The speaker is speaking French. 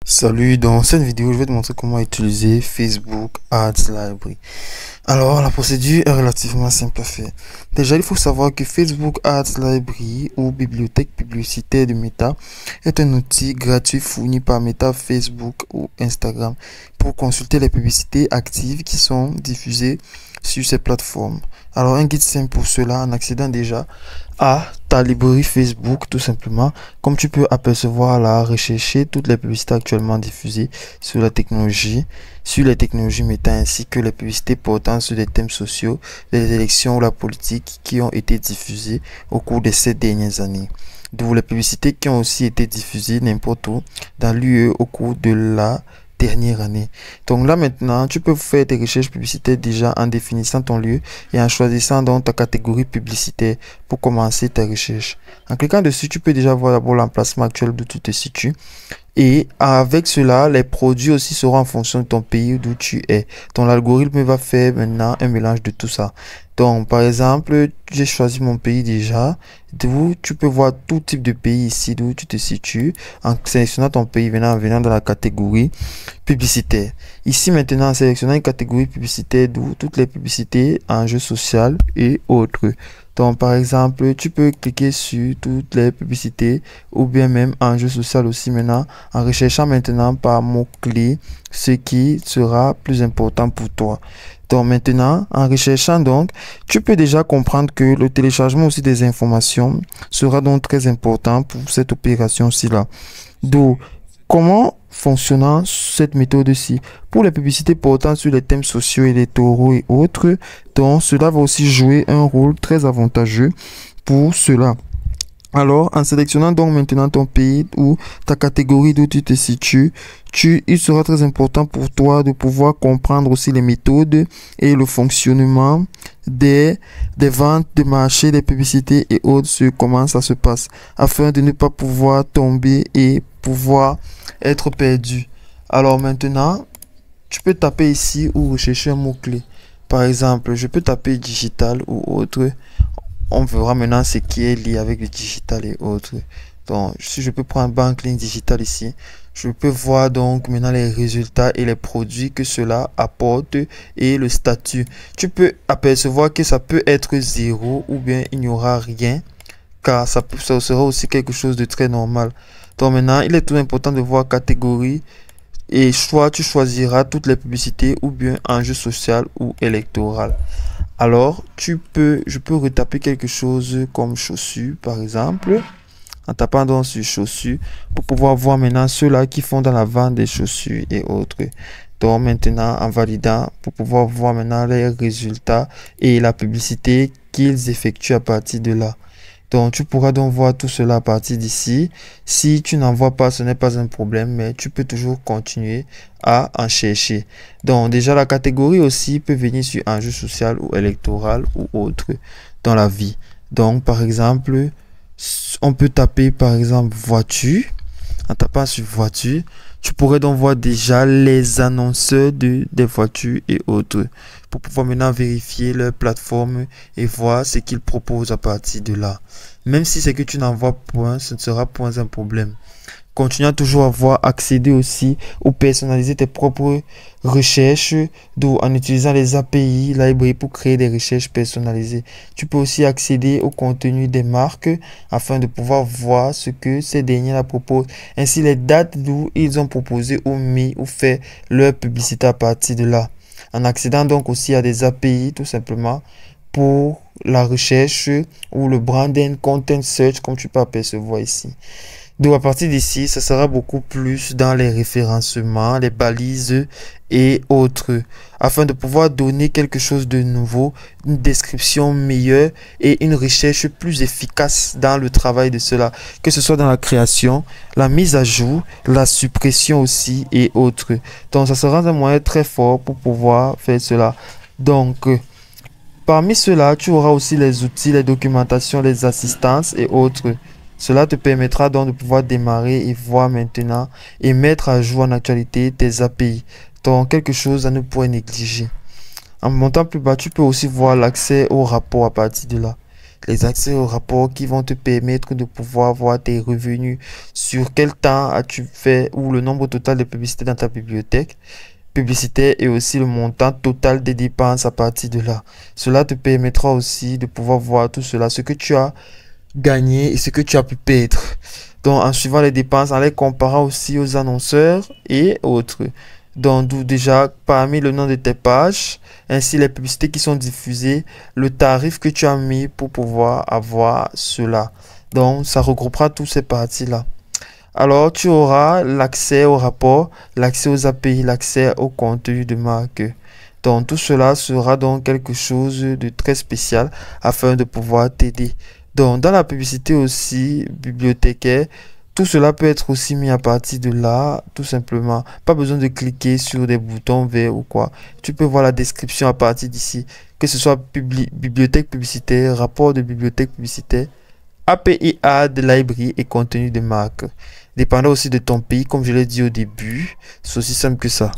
Salut, dans cette vidéo, je vais te montrer comment utiliser Facebook Ads Library. Alors, la procédure est relativement simple à faire. Déjà, il faut savoir que Facebook Ads Library ou bibliothèque publicitaire de Meta est un outil gratuit fourni par Meta, Facebook ou Instagram pour consulter les publicités actives qui sont diffusées sur ces plateformes. Alors, un guide simple pour cela en accédant déjà à ta librairie Facebook, tout simplement. Comme tu peux apercevoir là, rechercher toutes les publicités actuellement diffusées sur les technologies Meta, ainsi que les publicités portant sur des thèmes sociaux, les élections ou la politique qui ont été diffusées au cours de ces dernières années. D'où les publicités qui ont aussi été diffusées n'importe où dans l'UE au cours de la dernière année. Donc là maintenant, tu peux faire tes recherches publicitaires déjà en définissant ton lieu et en choisissant donc ta catégorie publicitaire pour commencer tes recherches. En cliquant dessus, tu peux déjà voir d'abord l'emplacement actuel d'où tu te situes. Et avec cela, les produits aussi seront en fonction de ton pays d'où tu es. Ton algorithme va faire maintenant un mélange de tout ça. Donc, par exemple, j'ai choisi mon pays déjà. D'où tu peux voir tout type de pays ici, d'où tu te situes. En sélectionnant ton pays, venant dans la catégorie publicitaire. Ici, maintenant, en sélectionnant une catégorie publicitaire, d'où toutes les publicités, enjeux sociaux et autres. Donc, par exemple, tu peux cliquer sur toutes les publicités ou bien même enjeux social aussi maintenant en recherchant maintenant par mots-clés ce qui sera plus important pour toi. Donc maintenant, en recherchant donc, tu peux déjà comprendre que le téléchargement aussi des informations sera donc très important pour cette opération-ci là. Donc, comment fonctionnant cette méthode-ci? Pour les publicités portant sur les thèmes sociaux, électoraux et autres, donc cela va aussi jouer un rôle très avantageux pour cela. Alors, en sélectionnant donc maintenant ton pays ou ta catégorie d'où tu te situes, il sera très important pour toi de pouvoir comprendre aussi les méthodes et le fonctionnement des ventes de marché, des publicités et autres, comment ça se passe, afin de ne pas pouvoir tomber et pouvoir être perdu. Alors maintenant, tu peux taper ici ou rechercher un mot-clé. Par exemple, je peux taper digital ou autre. On verra maintenant ce qui est lié avec le digital et autres. Donc, si je peux prendre Banklink Digital ici, je peux voir donc maintenant les résultats et les produits que cela apporte et le statut. Tu peux apercevoir que ça peut être zéro ou bien il n'y aura rien, car ça sera aussi quelque chose de très normal. Donc maintenant, il est tout important de voir catégorie et tu choisiras toutes les publicités ou bien enjeu social ou électoral. Alors, je peux retaper quelque chose comme chaussures, par exemple, en tapant donc sur chaussures, pour pouvoir voir maintenant ceux-là qui font dans la vente des chaussures et autres. Donc maintenant, en validant, pour pouvoir voir maintenant les résultats et la publicité qu'ils effectuent à partir de là. Donc, tu pourras donc voir tout cela à partir d'ici. Si tu n'en vois pas, ce n'est pas un problème, mais tu peux toujours continuer à en chercher. Donc, déjà, la catégorie aussi peut venir sur enjeu social ou électoral ou autre dans la vie. Donc, par exemple, on peut taper, par exemple, voiture. En tapant sur voiture, tu pourrais donc voir déjà les annonceurs des voitures et autres pour pouvoir maintenant vérifier leur plateforme et voir ce qu'ils proposent à partir de là. Même si c'est que tu n'en vois point, ce ne sera point un problème. Continue toujours à voir accéder aussi ou personnaliser tes propres recherches en utilisant les API Library pour créer des recherches personnalisées. Tu peux aussi accéder au contenu des marques afin de pouvoir voir ce que ces derniers proposent, ainsi les dates d'où ils ont proposé ou mis ou fait leur publicité à partir de là. En accédant donc aussi à des API tout simplement pour la recherche ou le branding content search comme tu peux apercevoir ici. Donc à partir d'ici, ça sera beaucoup plus dans les référencements, les balises et autres, afin de pouvoir donner quelque chose de nouveau, une description meilleure et une recherche plus efficace dans le travail de cela, que ce soit dans la création, la mise à jour, la suppression aussi et autres. Donc ça sera un moyen très fort pour pouvoir faire cela. Donc parmi cela, tu auras aussi les outils, les documentations, les assistances et autres. Cela te permettra donc de pouvoir démarrer et voir maintenant et mettre à jour en actualité tes API. Donc quelque chose à ne pas négliger. En montant plus bas, tu peux aussi voir l'accès au rapport à partir de là. les accès aux rapports qui vont te permettre de pouvoir voir tes revenus, sur quel temps as-tu fait ou le nombre total de publicités dans ta bibliothèque publicitaire et aussi le montant total des dépenses à partir de là. Cela te permettra aussi de pouvoir voir tout cela, ce que tu as gagné et ce que tu as pu perdre. Donc, en suivant les dépenses, en les comparant aussi aux annonceurs et autres. Donc, d'où déjà, parmi le nom de tes pages, ainsi les publicités qui sont diffusées, le tarif que tu as mis pour pouvoir avoir cela. Donc, ça regroupera toutes ces parties-là. Alors, tu auras l'accès au rapport, l'accès aux API, l'accès au contenu de marque. Donc, tout cela sera donc quelque chose de très spécial afin de pouvoir t'aider. Donc, dans la publicité aussi bibliothécaire, tout cela peut être aussi mis à partir de là, tout simplement. Pas besoin de cliquer sur des boutons verts ou quoi. Tu peux voir la description à partir d'ici, que ce soit bibliothèque publicitaire, rapport de bibliothèque publicitaire, API Ad Library et contenu de marque. Dépendant aussi de ton pays, comme je l'ai dit au début, c'est aussi simple que ça.